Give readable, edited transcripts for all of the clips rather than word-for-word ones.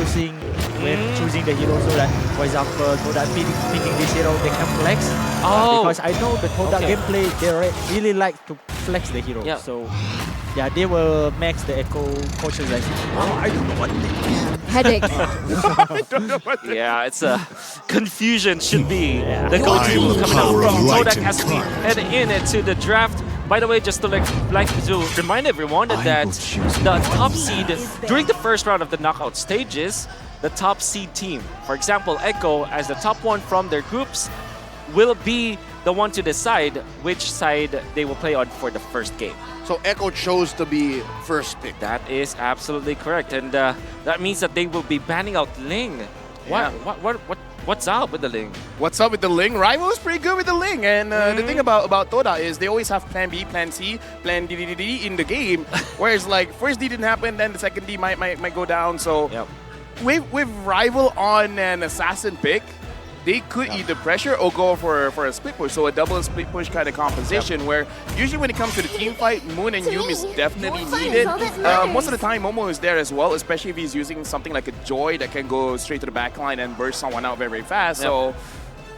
using when choosing the hero, so that, for example, TODAK picking this hero, they can flex. Because I know the TODAK gameplay, they really like to flex the hero. Yeah. So yeah, they will max the echo coaches like, oh, I don't know what they Headache. I don't know what they Yeah, it's a confusion should be the I go-to will coming out power from light TODAK and as we crime. head into the draft. By the way, just to like to remind everyone that will choose the top seed during the first round of the knockout stages, the top seed team, for example, Echo as the top one from their groups, will be the one to decide which side they will play on for the first game. So Echo chose to be first pick. That is absolutely correct, and that means that they will be banning out Ling. Yeah. What's up with the Ling? What's up with the Ling? Rival is pretty good with the Ling, and the thing about TODAK is they always have Plan B, Plan C, Plan D in the game. Whereas like first D didn't happen, then the second D might go down. So with Rival on an assassin pick, they could either pressure or go for a split push, so a double split push kind of composition where usually when it comes to the team fight, Moon and Yum is definitely needed. Most of the time, Momo is there as well, especially if he's using something like a Joy that can go straight to the backline and burst someone out very, very fast. So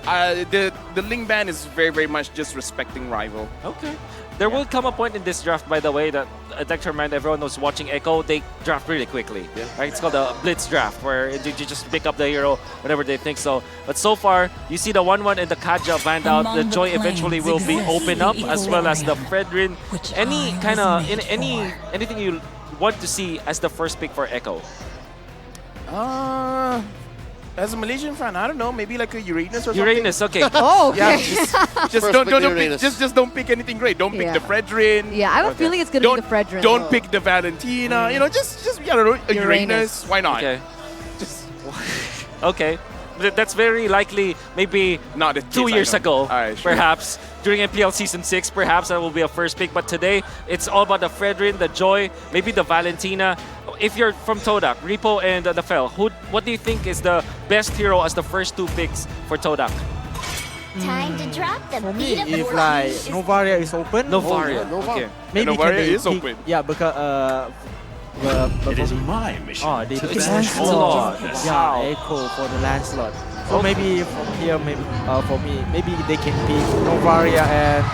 the Ling ban is very, very much just respecting Rival. Okay. There will come a point in this draft, by the way, that I'd like to remind everyone who's watching Echo, they draft really quickly. Right? It's called a blitz draft, where you just pick up the hero whenever they think so. But so far, you see the 1-1 and the Kaja banned out. The Joy eventually will be open up, as well as the Fredrin. Any kind of anything you want to see as the first pick for Echo? As a Malaysian fan, I don't know, maybe like a Uranus or something. Uranus, okay. Oh, okay. Yeah, just don't pick anything great. Don't pick the Fredrin. Yeah, I have a feeling it's gonna be the Fredrin. Don't pick the Valentina. You know, just I don't know, a Uranus. Why not? Okay. Just okay. That's very likely maybe not 2 years ago, right, sure. perhaps. During MPL Season 6, perhaps that will be a first pick. But today, it's all about the Fredrin, the Joy, maybe the Valentina. If you're from TODAK, Repo and the Fel, what do you think is the best hero as the first 2 picks for TODAK? Time to drop the For me, beat of the if like Novaria is open, Novaria. Okay. maybe Novaria can they is pick, open. Yeah, because It is my mission. they to pick banish Lancelot. all darkness. Yeah, Echo for the Lancelot. So maybe from here, maybe for me, maybe they can pick Novaria and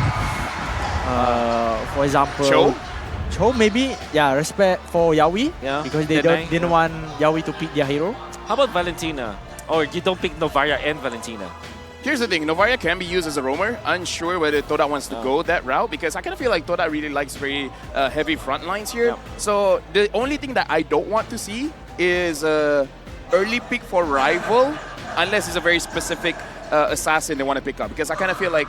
for example, Cho maybe. Yeah, respect for Yaoi. Yeah. Because they Denai. didn't want Yaoi to pick their hero. How about Valentina? Or you don't pick Novaria and Valentina? Here's the thing, Novaria can be used as a roamer. Unsure whether TODAK wants to go that route because I kind of feel like TODAK really likes very heavy front lines here. So the only thing that I don't want to see is early pick for Rival unless it's a very specific assassin they want to pick up. Because I kind of feel like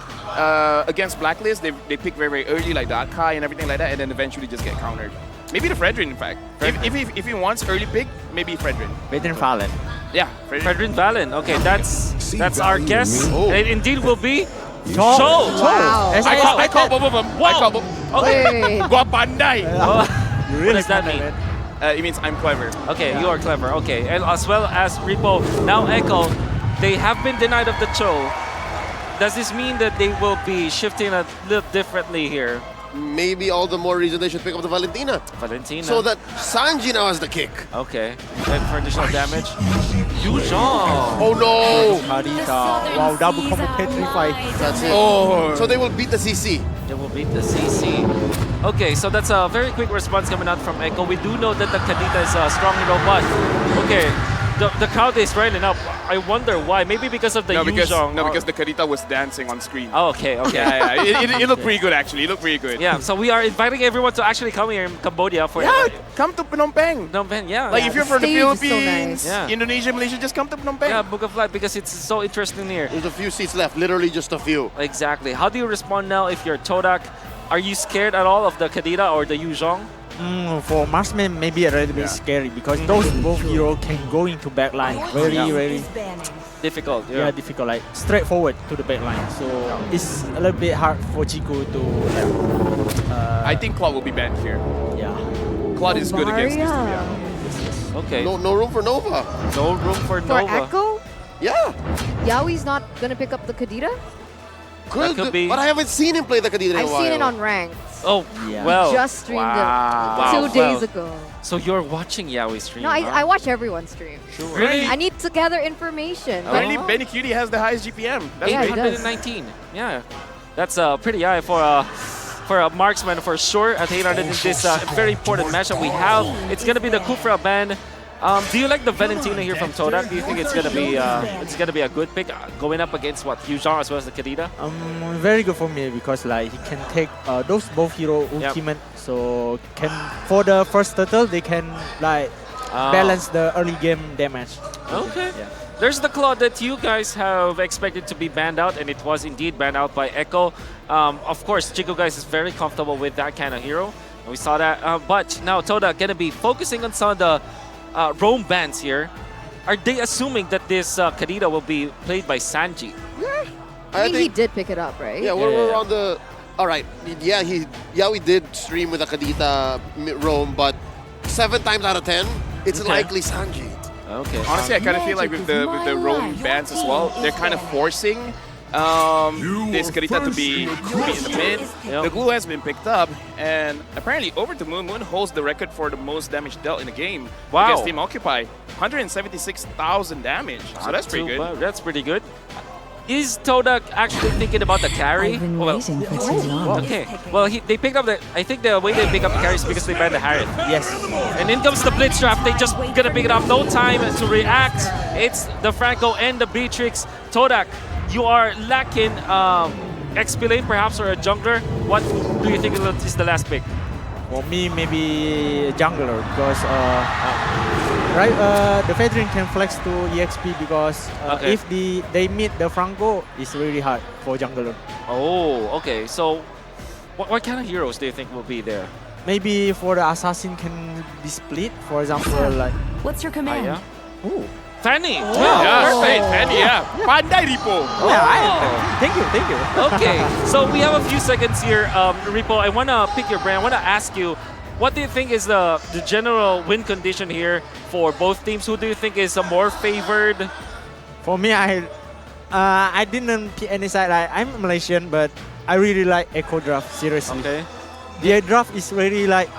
against Blacklist, they pick very, very early like the Akai and everything like that and then eventually just get countered. Maybe the Fredrin, in fact. If he wants early pick, maybe Fredrin. Fredrin Fallen. Yeah, Fredrin. Fredrin Valen. Okay, that's our guess. Oh. It indeed will be Cho. Wow. As I call both of them. I call both. Okay. Gua pandai. What does that mean? It means I'm clever. Okay, you are clever. Okay, and as well as Repo, now Echo, they have been denied of the Cho. Does this mean that they will be shifting a little differently here? Maybe all the more reason they should pick up the Valentina. Valentina. So that Sanji now has the kick. Okay, and for additional damage, Yuzhong. Oh no! Harita. Wow, double combo petrify. That's it. Oh. So they will beat the CC. They will beat the CC. Okay, so that's a very quick response coming out from Echo. We do know that the Kadita is a strong hero, but okay, the crowd is rising up. I wonder why. Maybe because of the Yuzhong. No, because the Karita was dancing on screen. Oh, okay. Yeah. It looked pretty good, actually. It looked pretty good. Yeah, so we are inviting everyone to actually come here in Cambodia for Come to Phnom Penh. Phnom Penh, yeah. Like, if you're from the stage is so Philippines, nice. Yeah. Indonesia, Malaysia, just come to Phnom Penh. Yeah, book a flight because it's so interesting here. There's a few seats left, literally just a few. Exactly. How do you respond now if you're TODAK? Are you scared at all of the Kadita or the Yuzhong? For marksman, maybe a little bit scary because those both heroes can go into backline very Difficult. difficult, like straightforward to the backline. So it's a little bit hard for Chico to. I think Claude will be banned here. Yeah. Claude is good against this. Varia. Yeah. Okay. No room for Nova. No room for For Nova. Echo, Yeah. Yaoi's not gonna pick up the Kadita? Good, could be. but I haven't seen him play the Kadita in a I've while. seen it on ranked. Oh, Yeah. well. Just streamed Wow. it 2 days ago. So you're watching Yaoi stream, No, huh? I watch everyone stream. Really? I need to gather information. but- Apparently, Benny Cutie has the highest GPM. That's Yeah, he great. does. 819. Yeah. That's pretty high for a marksman for sure at 800 in this very important matchup we have. It's gonna be the Kufra ban. Do you like the Valentina here from TODAK? Do you think it's gonna be a good pick going up against what Hyujong as well as the Kadita? Very good for me because like he can take those both hero ultimate, so can for the first turtle they can like balance the early game damage. Okay. Yeah. There's the Claw that you guys have expected to be banned out, and it was indeed banned out by Echo. Of course, Chico guys is very comfortable with that kind of hero. And we saw that. But now TODAK gonna be focusing on some of the roam bans here. Are they assuming that this Kadita will be played by Sanji? I think he did pick it up, right? Yeah, we're on the. All right. Yeah, we did stream with a Kadita roam, but 7 times out of 10, it's likely Sanji. Okay. Honestly, I kind of feel like with the roam bans as well, they're kind of forcing this Kadita to be in the mid. Yep. The glue has been picked up, and apparently over to Moon. Moon holds the record for the most damage dealt in a game Wow. against Team Occupy. 176,000 damage, so that's pretty good. That's pretty good. Is TODAK actually thinking about the carry? I've been Well, waiting for too long. okay. Well, they picked up the. I think the way they pick up the carry is because they banned the Harriet. Yes. And in comes the Blitz draft. They just gonna pick it up. No time to react. It's the Franco and the Beatrix. TODAK, you are lacking XP lane perhaps or a jungler. What do you think is the last pick? For me, maybe jungler because the veteran can flex to EXP because Okay. if they meet the Franco, it's really hard for jungler. Oh, okay. So, what kind of heroes do you think will be there? Maybe for the assassin can be split. For example, like What's your command? Yeah. ooh, Fanny. Yeah, perfect. And yeah, Pandai Ripo. thank you. Okay, so we have a few seconds here. Ripo, I want to pick your brain. I want to ask you, what do you think is the general win condition here for both teams? Who do you think is more favored? For me, I didn't pick any side. Like, I'm Malaysian, but I really like Echo Draft. Seriously, Okay. the draft is really like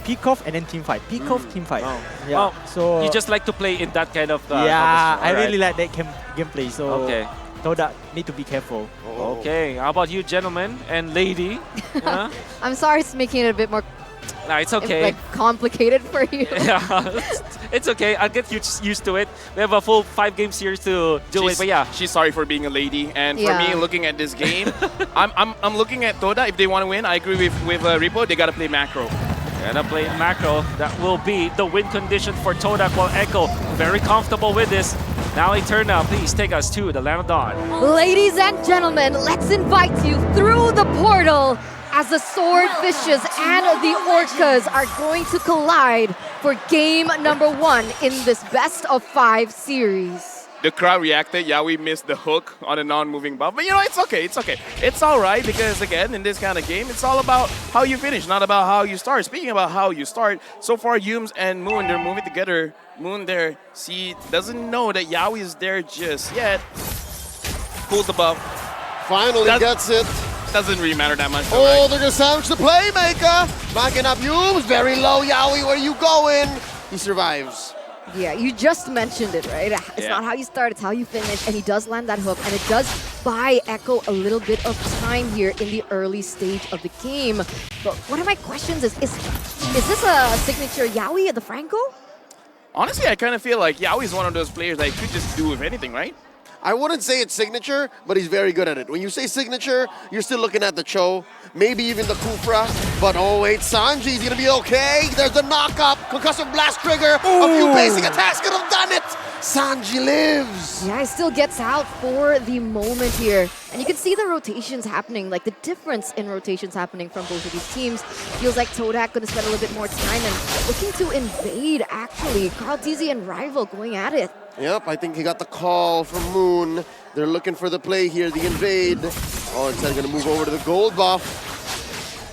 pick off and then team fight. Pick off, team fight. Oh. Yeah. Oh, so You just like to play in that kind of yeah, competition. I Alright. really like that gameplay. So Okay. TODAK need to be careful. Okay, how about you, gentlemen and lady? Yeah? I'm sorry it's making it a bit more Nah, it's okay. like complicated for you. Yeah, it's okay. I'll get used to it. We have a full 5 game series to deal with, but yeah. She's sorry for being a lady, and for Yeah. me, looking at this game, I'm looking at Toda. If they want to win, I agree with Ripo. They gotta play macro. Gonna play macro. That will be the win condition for TODAK, while Echo very comfortable with this. Now Eterna, please take us to the Land of Dawn. Ladies and gentlemen, let's invite you through the portal as the swordfishes and the orcas are going to collide for game number 1 in this best of 5 series. The crowd reacted. Yeah, we missed the hook on a non-moving buff. But you know, it's okay. It's okay. It's all right because, again, in this kind of game, it's all about how you finish, not about how you start. Speaking about how you start, so far, Yums and Moon, they're moving together. Moon there, see, doesn't know that Yaoi is there just yet. Pulls the buff. Finally gets it. Doesn't really matter that much. Oh, Right? they're gonna sandwich the playmaker. Backing up Yums. Very low, Yaoi. Where you going? He survives. Yeah, you just mentioned it, right? It's Yeah. not how you start, it's how you finish. And he does land that hook, and it does buy Echo a little bit of time here in the early stage of the game. But one of my questions is this a signature Yaoi at the Franco? Honestly, I kind of feel like Yaoi is one of those players that you could just do with anything, right? I wouldn't say it's signature, but he's very good at it. When you say signature, you're still looking at the Cho, maybe even the Kufra. But oh wait, Sanji's gonna be okay. There's the knock-up, concussive blast trigger. A few basic attacks could have done it. Sanji lives. Yeah, he still gets out for the moment here. And you can see the rotations happening, like the difference in rotations happening from both of these teams. Feels like TODAK gonna spend a little bit more time and looking to invade, actually. Carl TZ and Rival going at it. Yep, I think he got the call from Moon. They're looking for the play here, the invade. Oh, instead gonna move over to the gold buff.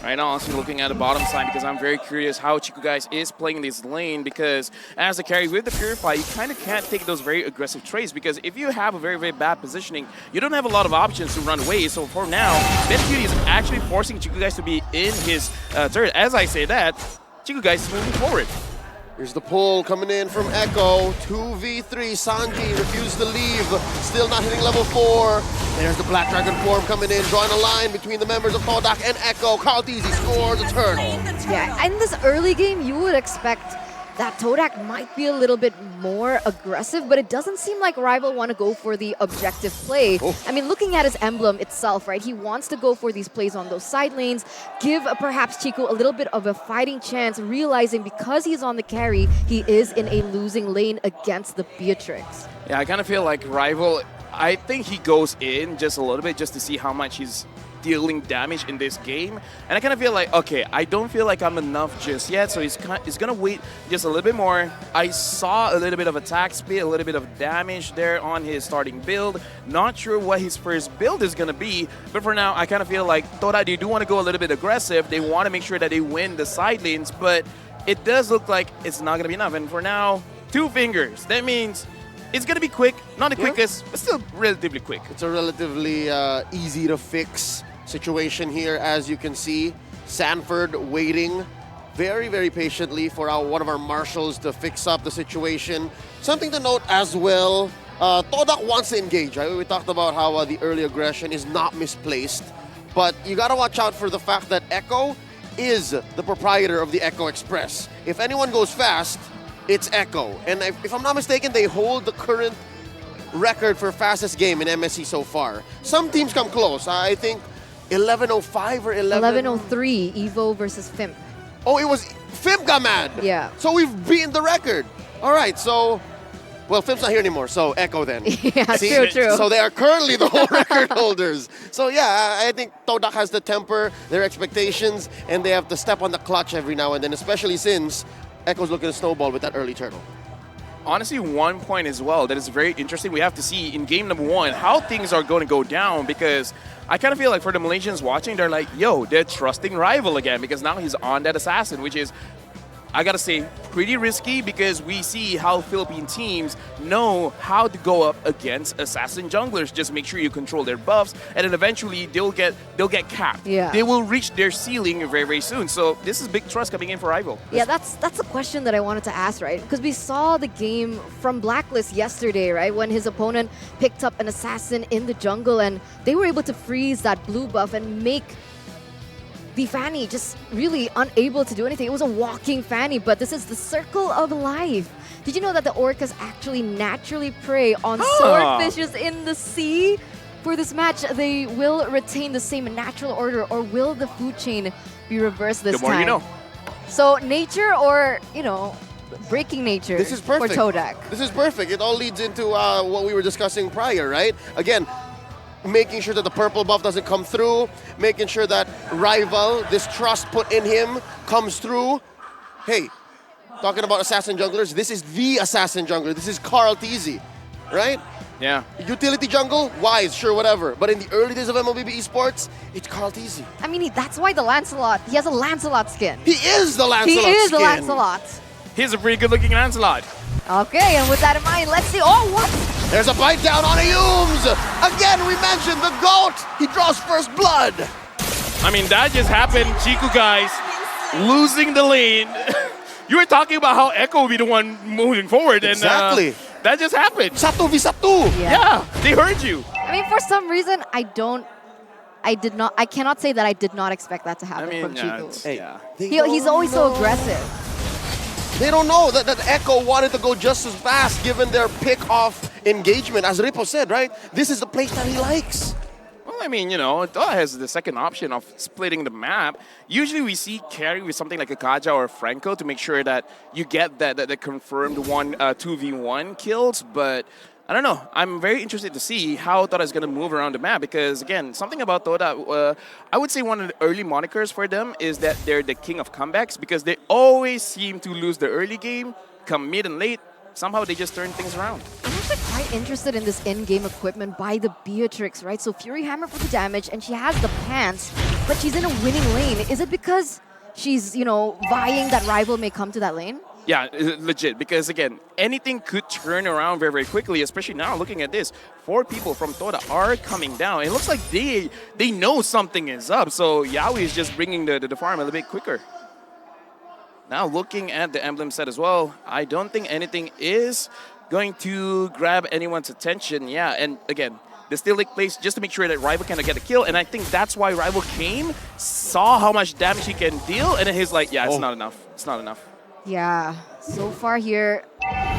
Right now, also looking at the bottom side because I'm very curious how Chiku guys is playing this lane because as a carry with the Purify, you kind of can't take those very aggressive trades because if you have a very, very bad positioning, you don't have a lot of options to run away. So for now, BenQ is actually forcing Chiku guys to be in his turret. As I say that, Chiku guys is moving forward. Here's the pull coming in from Echo. 2v3. Sanji refuses to leave. Still not hitting level 4. There's the Black Dragon form coming in, drawing a line between the members of TODAK and Echo. Karlteezy scores a turtle. Yeah, in this early game, you would expect that TODAK might be a little bit more aggressive, but it doesn't seem like Rival want to go for the objective play. Oh. I mean, looking at his emblem itself, right, he wants to go for these plays on those side lanes, give perhaps Chiku a little bit of a fighting chance, realizing because he's on the carry, he is in a losing lane against the Beatrix. Yeah, I kind of feel like Rival, I think he goes in just a little bit just to see how much he's dealing damage in this game. And I kind of feel like, okay, I don't feel like I'm enough just yet, so he's going to wait just a little bit more. I saw a little bit of attack speed, a little bit of damage there on his starting build. Not sure what his first build is going to be, but for now, I kind of feel like TODAK, they do want to go a little bit aggressive. They want to make sure that they win the side lanes, but it does look like it's not going to be enough. And for now, 2 fingers. That means it's going to be quick, not the quickest, but still relatively quick. It's a relatively easy to fix situation here, as you can see. Sanford waiting very, very patiently for one of our marshals to fix up the situation. Something to note as well, TODAK wants to engage, right? We talked about how the early aggression is not misplaced, but you gotta watch out for the fact that Echo is the proprietor of the Echo Express. If anyone goes fast, it's Echo. And if I'm not mistaken, they hold the current record for fastest game in MSC so far. Some teams come close. I think 11:05 or 11:03, Evo versus Fimp. Oh, it was Fimp got mad. Yeah. So we've beaten the record. All right, so, well, Fimp's not here anymore, so Echo then. Yeah, See? true. So they are currently the whole record holders. So yeah, I think TODAK has to temper their expectations, and they have to step on the clutch every now and then, especially since Echo's looking to snowball with that early turtle. Honestly, one point as well that is very interesting. We have to see in game number 1 how things are going to go down, because I kind of feel like for the Malaysians watching, they're like, yo, they're trusting Rival again because now he's on that assassin, which is, I gotta say, pretty risky because we see how Philippine teams know how to go up against assassin junglers. Just make sure you control their buffs, and then eventually they'll get capped. Yeah. They will reach their ceiling very, very soon. So this is big trust coming in for Rival. Yeah, that's a question that I wanted to ask, right? Because we saw the game from Blacklist yesterday, right? When his opponent picked up an assassin in the jungle and they were able to freeze that blue buff and make the Fanny just really unable to do anything. It was a walking Fanny, but this is the circle of life. Did you know that the orcas actually naturally prey on swordfishes in the sea? For this match, they will retain the same natural order, or will the food chain be reversed this time? The more you know. So nature, or, you know, breaking nature. This is perfect. For TODAK. This is perfect. It all leads into what we were discussing prior, right? Again, making sure that the purple buff doesn't come through, making sure that Rival, this trust put in him, comes through. Hey, talking about assassin junglers, this is the assassin jungler. This is Karlteezy, right? Yeah. Utility jungle, wise, sure, whatever. But in the early days of MLBB esports, it's Karlteezy. I mean, that's why the Lancelot, he has a Lancelot skin. He is the Lancelot He is skin. the Lancelot. He's a pretty good looking Lancelot. Okay, and with that in mind, let's see. Oh, what? There's a bite down on Ayooms. Again, we mentioned the GOAT. He draws first blood. I mean, that just happened, Chiku guys, losing the lane. You were talking about how Echo will be the one moving forward. Exactly. And that just happened. Satu v satu. Yeah, they heard you. I mean, for some reason, I cannot say that I did not expect that to happen from Chiku. Hey, He's always so aggressive. They don't know that Echo wanted to go just as fast given their pick-off engagement. As Ripo said, right? This is the playstyle he likes. Well, I mean, you know, TODAK has the second option of splitting the map. Usually we see carry with something like a Kaja or a Franco to make sure that you get that confirmed 2v1 kills, but I don't know. I'm very interested to see how TODAK is going to move around the map because, again, something about TODAK, I would say one of the early monikers for them is that they're the king of comebacks because they always seem to lose the early game, come mid and late. Somehow they just turn things around. quite interested in this in-game equipment by the Beatrix, right? So Fury Hammer for the damage, and she has the pants, but she's in a winning lane. Is it because she's, you know, vying that rival may come to that lane? Yeah, legit, because again, anything could turn around very, very quickly, especially now looking at this. 4 people from TODAK are coming down. It looks like they know something is up, so Yaoi is just bringing the farm a little bit quicker. Now looking at the emblem set as well, I don't think anything is going to grab anyone's attention. Yeah, and again, the Steel Lake plays just to make sure that Rival cannot get a kill, and I think that's why Rival came, saw how much damage he can deal, and then he's like, yeah, it's not enough. It's not enough. Yeah, so far here,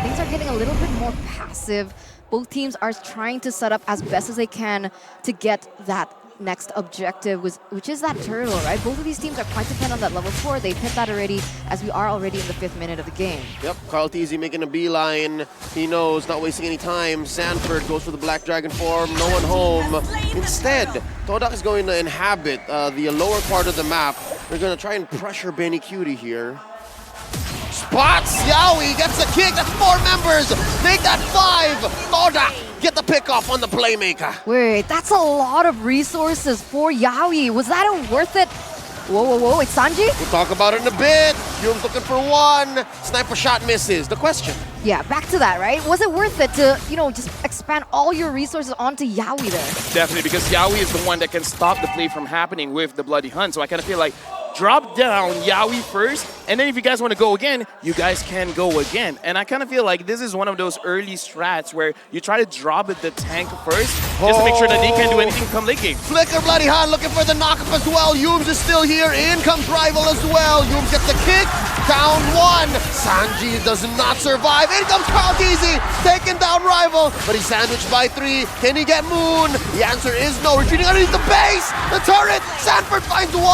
things are getting a little bit more passive. Both teams are trying to set up as best as they can to get that next objective, which is that turtle, right? Both of these teams are quite dependent on that level 4. They've hit that already, as we are already in the 5th minute of the game. Yep, Carl Teasy making a beeline. He knows, not wasting any time. Sanford goes for the Black Dragon form, no one home. Instead, TODAK is going to inhabit the lower part of the map. They're going to try and pressure Benny Cutie here. Spots Yaoi, gets the kick, that's 4 members, make that 5. TODAK get the pick off on the playmaker. Wait, that's a lot of resources for Yaoi. Was that worth it? Whoa, whoa, whoa, it's Sanji? We'll talk about it in a bit. Hume's looking for 1, sniper shot misses. The question. Yeah, back to that, right? Was it worth it to, you know, just expand all your resources onto Yaoi there? Definitely, because Yaoi is the one that can stop the play from happening with the Bloody Hunt, so I kind of feel like drop down Yaoi first, and then if you guys want to go again, you guys can go again. And I kind of feel like this is one of those early strats where you try to drop the tank first, just to make sure that they can't do anything come late game. Flicker Bloody Hunt looking for the knockup as well. Humes is still here. In comes Rival as well. Humes gets the kick. Down 1. Sanji does not survive. In comes Carl Teasy. Taking down Rival, but he's sandwiched by 3. Can he get Moon? The answer is no. Retreating underneath the base. The turret. Sanford finds 1.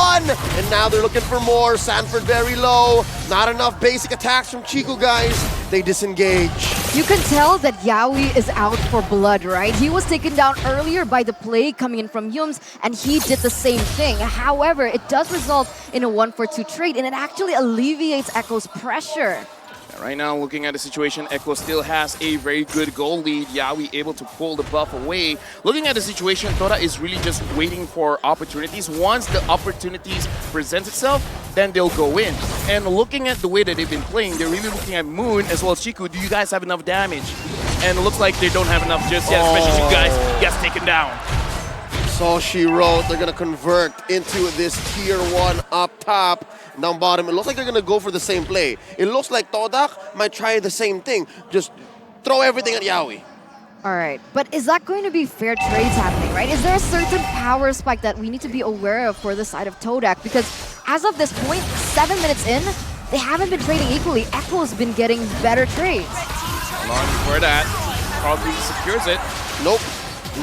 And now they're looking for more. Sanford very low. Not enough basic attacks from Chico, guys. They disengage. You can tell that Yaoi is out for blood, right? He was taken down earlier by the play coming in from Yums, and he did the same thing. However, it does result in a 1-for-2 trade, and it actually alleviates Echo's pressure. Right now, looking at the situation, Echo still has a very good goal lead. Yaoi able to pull the buff away. Looking at the situation, TODAK is really just waiting for opportunities. Once the opportunities present itself, then they'll go in. And looking at the way that they've been playing, they're really looking at Moon as well as Chiku. Do you guys have enough damage? And it looks like they don't have enough just yet, especially you guys gets taken down. So she wrote, they're going to convert into this tier 1 up top. Down bottom, it looks like they're going to go for the same play. It looks like TODAK might try the same thing. Just throw everything at Yaoi. All right, but is that going to be fair trades happening, right? Is there a certain power spike that we need to be aware of for the side of TODAK? Because as of this point, 7 minutes in, they haven't been trading equally. Echo's been getting better trades. Long before that, probably secures it. Nope,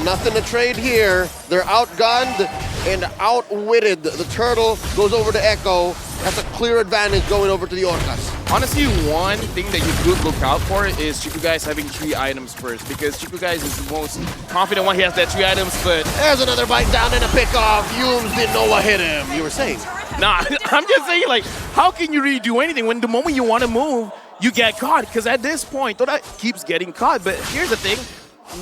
nothing to trade here. They're outgunned and outwitted. The turtle goes over to Echo. That's a clear advantage going over to the Orcas. Honestly, one thing that you could look out for is Chiku Guys having 3 items first, because Chiku Guys is the most confident one. He has that 3 items, but... There's another bite down and a pickoff. Humes didn't know what hit him. You were saying? Nah, I'm just saying, like, how can you really do anything when the moment you want to move, you get caught? Because at this point, TODAK keeps getting caught. But here's the thing.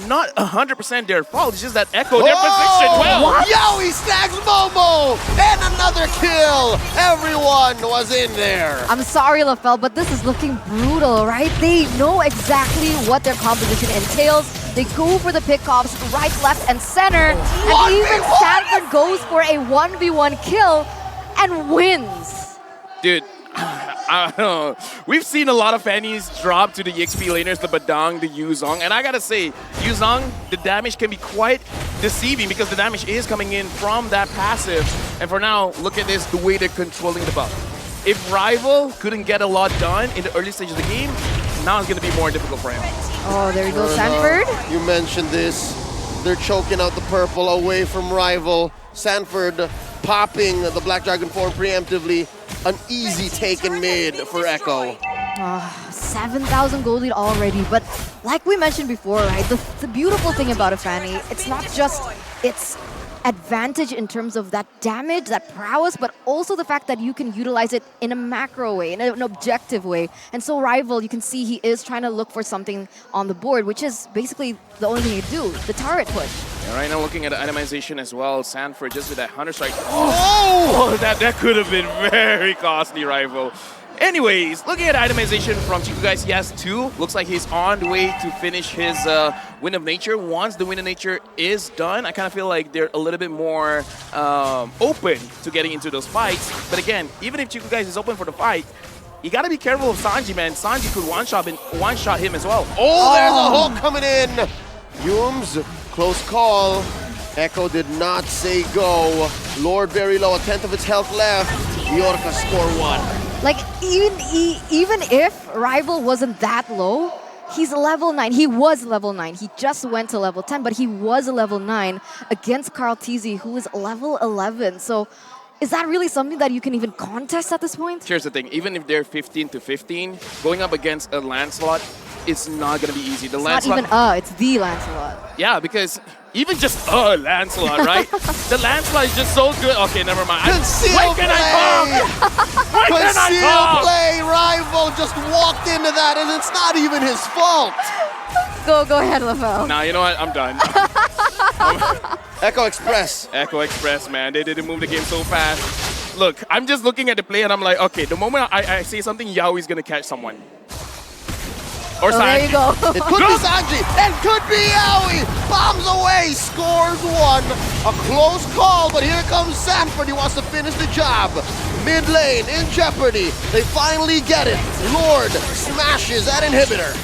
Not 100% their fault. It's just that Echo, their position well. What? Yaoi snags Momo! And another kill! Everyone was in there. I'm sorry, LaFell, but this is looking brutal, right? They know exactly what their composition entails. They go for the pickoffs right, left, and center. And even Sanford goes for a 1v1 kill and wins. Dude, I don't know. We've seen a lot of fannies drop to the EXP laners, the Badang, the Yuzong, and I gotta say, Yuzong, the damage can be quite deceiving because the damage is coming in from that passive. And for now, look at this, the way they're controlling the buff. If Rival couldn't get a lot done in the early stage of the game, now it's gonna be more difficult for him. Oh, there you go, Sanford. You mentioned this. They're choking out the purple away from Rival. Sanford popping the Black Dragon form preemptively. An easy take in mid for Echo. 7,000 gold lead already, but like we mentioned before, right, the beautiful thing about a Fanny, it's not just its advantage in terms of that damage, that prowess, but also the fact that you can utilize it in a macro way, in an objective way. And so Rival, you can see he is trying to look for something on the board, which is basically the only thing you do, the turret push. Yeah, right now looking at the itemization as well, Sanford just with that Hunter Strike. Oh, that could have been very costly, Rival. Anyways, looking at itemization from Chico Guys, he has 2. Looks like he's on the way to finish his Wind of Nature. Once the Wind of Nature is done, I kind of feel like they're a little bit more open to getting into those fights. But again, even if Chico Guys is open for the fight, you gotta be careful of Sanji, man. Sanji could one-shot him as well. Oh, there's a hook coming in. Yums, close call. Echo did not say go. Lord very low, 1/10 of its health left. Yorka score 1. Like, even if Rival wasn't that low, he's level 9. He was level 9. He just went to level 10, but he was level 9 against Carl TZ, who is level 11. So is that really something that you can even contest at this point? Here's the thing, even if they're 15 to 15, going up against a Lancelot, it's not going to be easy. Not even it's the Lancelot. Yeah, because even just Lancelot, right? The Lancelot is just so good. Okay, never mind. Conceal play! Conceal play! Rival just walked into that, and it's not even his fault. Go ahead, Lafel. Nah, you know what? I'm done. Echo Express. Echo Express, man. They didn't move the game so fast. Look, I'm just looking at the play, and I'm like, okay, the moment I say something, Yaoi's going to catch someone. Or there you go. It could be Sanji. It could be Yaoi. Bombs away. Scores 1. A close call, but here comes Sanford. He wants to finish the job. Mid lane in jeopardy. They finally get it. Lord smashes that inhibitor.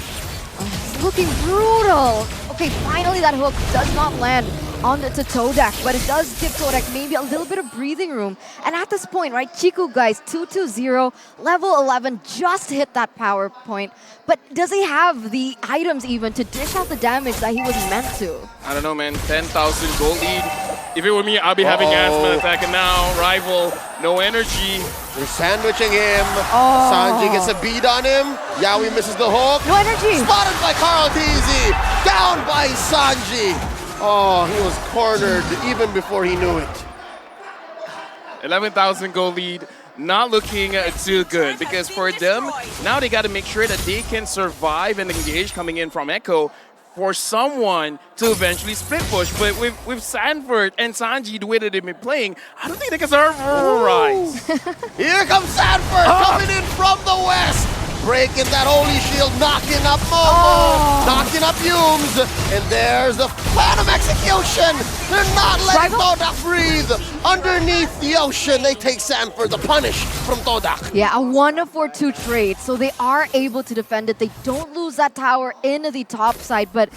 It's looking brutal. Okay, finally that hook does not land onto TODAK, but it does give TODAK maybe a little bit of breathing room. And at this point, right, Chico Guys 2-0, level 11, just hit that power point. But does he have the items even to dish out the damage that he was meant to? I don't know, man. 10,000 gold lead. If it were me, I'll be having asthma attack. And now, Rival, no energy. They're sandwiching him. Sanji gets a beat on him. Yaoi misses the hook. No energy. Spotted by Carl TZ. Down by Sanji. Oh, he was cornered even before he knew it. 11,000 gold lead. Not looking too good because for them, now they got to make sure that they can survive and engage coming in from Echo for someone to eventually split push. But with Sanford and Sanji, the way that they've been playing, I don't think they can survive. Here comes Sanford coming in from the west. Breaking that holy shield, knocking up Momo, knocking up Yums, and there's the Phantom Execution. They're not letting TODAK breathe. Underneath the ocean, they take Sanford, the punish from TODAK. Yeah, a 1-4-2 trade, so they are able to defend it. They don't lose that tower in the top side, but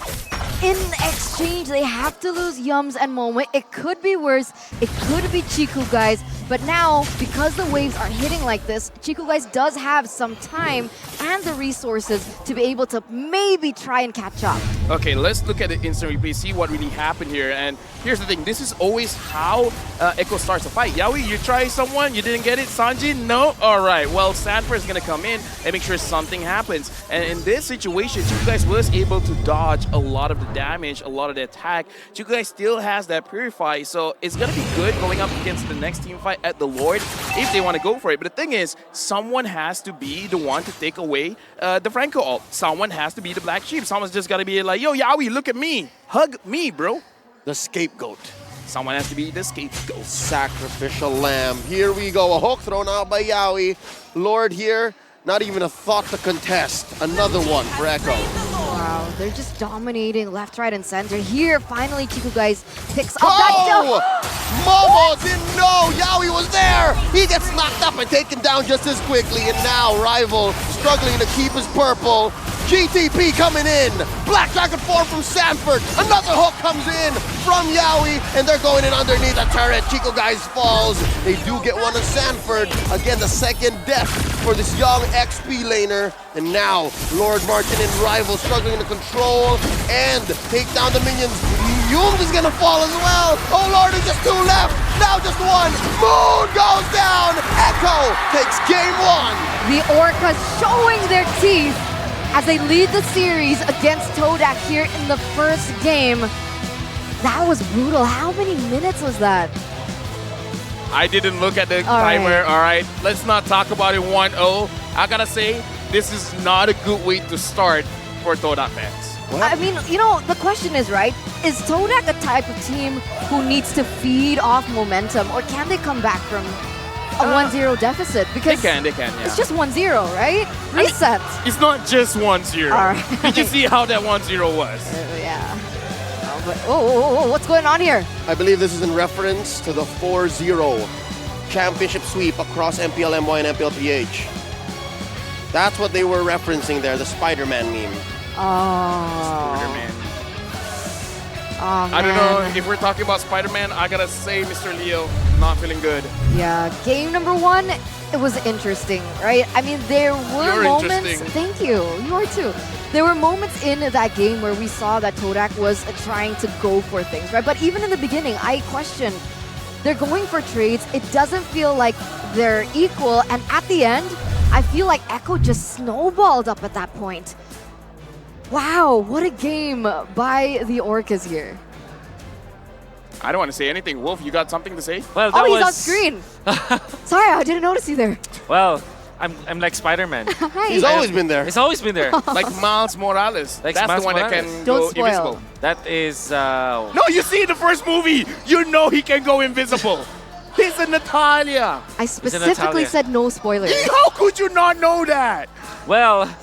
in exchange, they have to lose Yums and Momo. It could be worse. It could be Chico Guys. But now, because the waves are hitting like this, Chico Guys does have some time and the resources to be able to maybe try and catch up. Okay, let's look at the instant replay, see what really happened here. And here's the thing, this is always how Echo starts a fight. Yaoi, you try someone, you didn't get it. Sanji, no? All right, well, Sanford is going to come in and make sure something happens. And in this situation, Chico Guys was able to dodge a lot of the damage, a lot of the attack. Chico Guys still has that Purify, so it's going to be good going up against the next team fight at the Lord if they want to go for it. But the thing is, someone has to be the one to take away the Franco ult. Someone has to be the black sheep. Someone's just got to be like, yo, Yaoi, look at me. Hug me, bro. The scapegoat. Someone has to be the scapegoat. Sacrificial lamb. Here we go. A hook thrown out by Yaoi. Lord here, not even a thought to contest. Another one for Echo. Wow, they're just dominating left, right, and center. Here, finally, Chico Guys picks up that jump. Momo didn't know Yaoi was there. He gets knocked up and taken down just as quickly. And now Rival struggling to keep his purple. GTP coming in. Black Dragon form from Sanford. Another hook comes in from Yaoi. And they're going in underneath the turret. Chico Guys falls. They do get one on Sanford. Again, the second death for this young XP laner. And now Lord Martin and Rival struggling to control and take down the minions. Yums is gonna fall as well. Oh Lord, it's just 2 left. Now just 1. Moon goes down. Echo takes game 1. The Orcas showing their teeth as they lead the series against TODAK here in the first game. That was brutal. How many minutes was that? I didn't look at the All timer. right. All right, let's not talk about it 1-0. I gotta say, this is not a good way to start for TODAK fans. I mean, you know, the question is, right, is TODAK a type of team who needs to feed off momentum, or can they come back from a 1-0 deficit? They Because can, yeah. it's just 1-0, right? Reset. It's not just 1-0. All right. Did you see how that 1-0 was? Yeah. But, what's going on here? I believe this is in reference to the 4-0 championship sweep across MPL MY and MPL PH. That's what they were referencing there, the Spider-Man meme. Oh. Spider-Man. Oh, I don't know, man. if we're talking about Spider-Man, I gotta say, Mr. Leo, not feeling good. Yeah, game number 1, it was interesting, right? I mean, there were You're moments. interesting. Thank you. You are too. There were moments in that game where we saw that TODAK was trying to go for things, right? But even in the beginning, I questioned. They're going for trades. It doesn't feel like they're equal. And at the end, I feel like Echo just snowballed up at that point. Wow, what a game by the Orcas here. I don't want to say anything. Wolf, you got something to say? Well, that Oh, he's was on screen. Sorry, I didn't notice you there. Well, I'm like Spider-Man. Hi. He's always been there. It's always been there. Like Miles Morales. Like That's Miles the one that Morales. can Don't go spoil. invisible. That is. No, you see in the first movie, you know he can go invisible. He's a Natalia. I specifically Natalia. said no spoilers. How could you not know that? Well,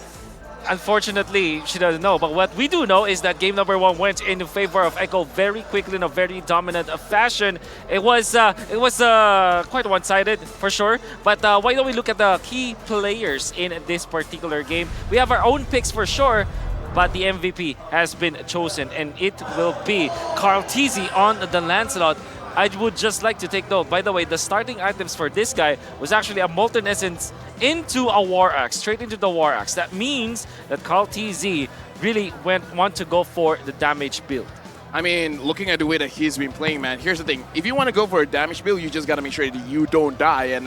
unfortunately, she doesn't know. But what we do know is that game number 1 went in favor of Echo very quickly in a very dominant fashion. It was quite one-sided for sure. But why don't we look at the key players in this particular game? We have our own picks for sure. But the MVP has been chosen, and it will be Carl Tizzy on the Lancelot. I would just like to take note, by the way, the starting items for this guy was actually a Molten Essence into a War Axe, straight into the War Axe. That means that Carl TZ really want to go for the damage build. I mean, looking at the way that he's been playing, man, here's the thing. If you want to go for a damage build, you just got to make sure that you don't die. And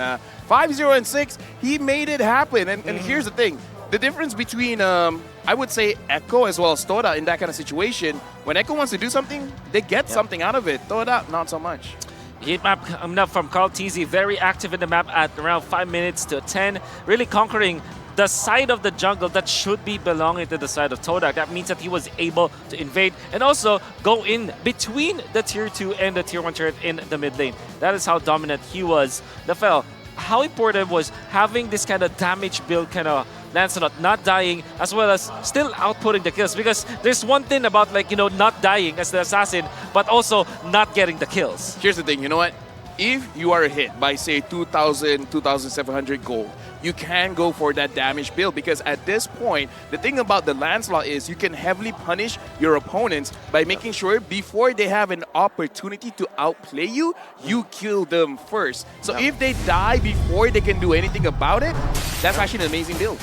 5-0 and 6, he made it happen. And here's the thing. The difference between, I would say, Echo as well as Toda in that kind of situation, when Echo wants to do something, they get something out of it. Toda, not so much. Heat map coming up from Carl TZ, very active in the map at around 5 minutes to 10, really conquering the side of the jungle that should be belonging to the side of TODAK. That means that he was able to invade and also go in between the tier 2 and the tier 1 turret in the mid lane. That is how dominant he was. Nafel, how important was having this kind of damage build kind of Lancelot not dying as well as still outputting the kills? Because there's one thing about, like, you know, not dying as the assassin, but also not getting the kills. Here's the thing, you know what? If you are hit by, say, 2,000, 2,700 gold, you can go for that damage build, because at this point, the thing about the Lancelot is you can heavily punish your opponents by making sure before they have an opportunity to outplay you, you kill them first. So if they die before they can do anything about it, that's actually an amazing build.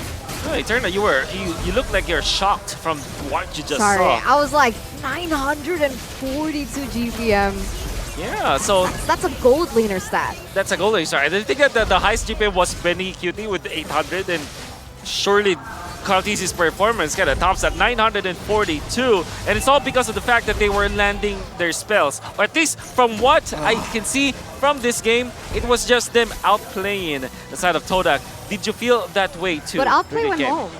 Oh, Eterna, you look like you're shocked from what you just Sorry, saw. I was like 942 GPM. Yeah, so That's a gold laner stat. that's a goal. Sorry, I think that the highest GPM was Benny Cutie with 800, and surely Carl TZ's performance kind of tops at 942, and it's all because of the fact that they were landing their spells. Or at least from what I can see from this game, it was just them outplaying the side of TODAK. Did you feel that way too? But Outplay during went the game? home.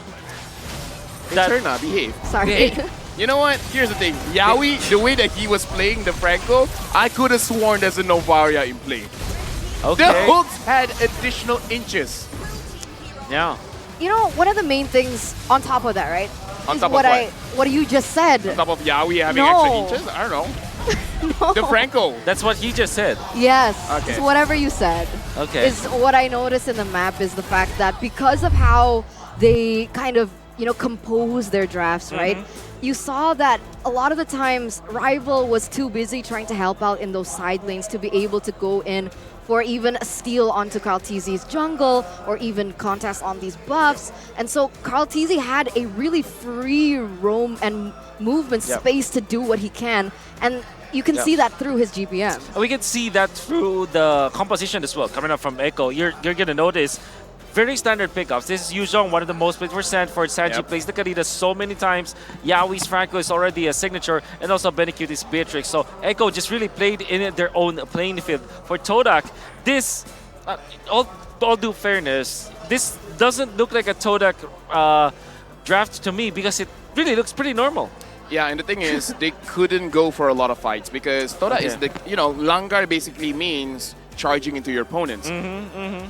That- Eterna, behave. Sorry. Hey, you know what? Here's the thing. Yaoi, the way that he was playing the Franco, I could have sworn there's a Novaria in play. Okay. The hooks had additional inches. Yeah. You know, one of the main things on top of that, right? On is top of what what? what you just said. On top of Yaoi having No. extra inches? I don't know. No. The Franco. That's what he just said. Yes. Okay. It's whatever you said. Okay. Is what I noticed in the map is the fact that because of how they kind of, you know, compose their drafts, right? You saw that a lot of the times Rival was too busy trying to help out in those side lanes to be able to go in for even a steal onto Carl TZ's jungle or even contest on these buffs. And so Carl TZ had a really free roam and movement space to do what he can. And you can see that through his GPM. We can see that through the composition as well, coming up from Echo. You're gonna notice very standard pickups. This is Yuzhong, one of the most played for Sanford. Sanji plays the Karita so many times. Yaoi's Franco is already a signature, and also Benecute is Beatrix. So Echo just really played in their own playing field. For TODAK, this, all due fairness, this doesn't look like a TODAK draft to me because it really looks pretty normal. Yeah, and the thing is, they couldn't go for a lot of fights because TODAK is the, Langar basically means charging into your opponents.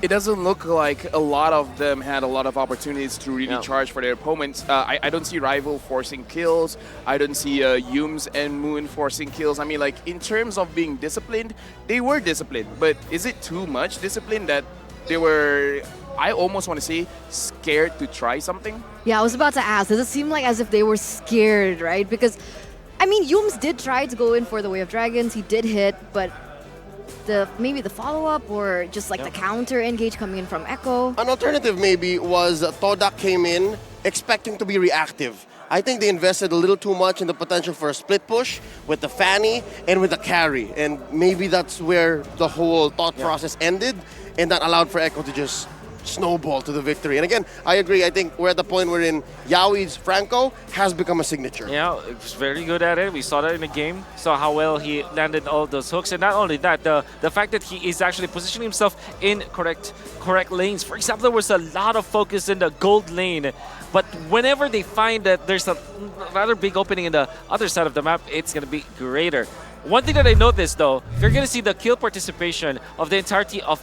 It doesn't look like a lot of them had a lot of opportunities to really charge for their opponents. I don't see Rival forcing kills. I don't see Yums and Moon forcing kills. I mean, like, in terms of being disciplined, they were disciplined. But is it too much discipline that they were, I almost want to say, scared to try something? Yeah, I was about to ask, does it seem like as if they were scared, right? Because, I mean, Yums did try to go in for the Way of Dragons. He did hit, but maybe the follow-up or just like the counter engage coming in from Echo. An alternative maybe was TODAK came in expecting to be reactive. I think they invested a little too much in the potential for a split push with the Fanny and with the carry. And maybe that's where the whole thought process ended, and that allowed for Echo to just snowball to the victory. And again, I agree. I think we're at the point wherein Yaoi's Franco has become a signature. Yeah, he was very good at it. We saw that in the game. Saw how well he landed all those hooks. And not only that, the fact that he is actually positioning himself in correct lanes. For example, there was a lot of focus in the gold lane. But whenever they find that there's a rather big opening in the other side of the map, it's going to be greater. One thing that I noticed, though, you're going to see the kill participation of the entirety of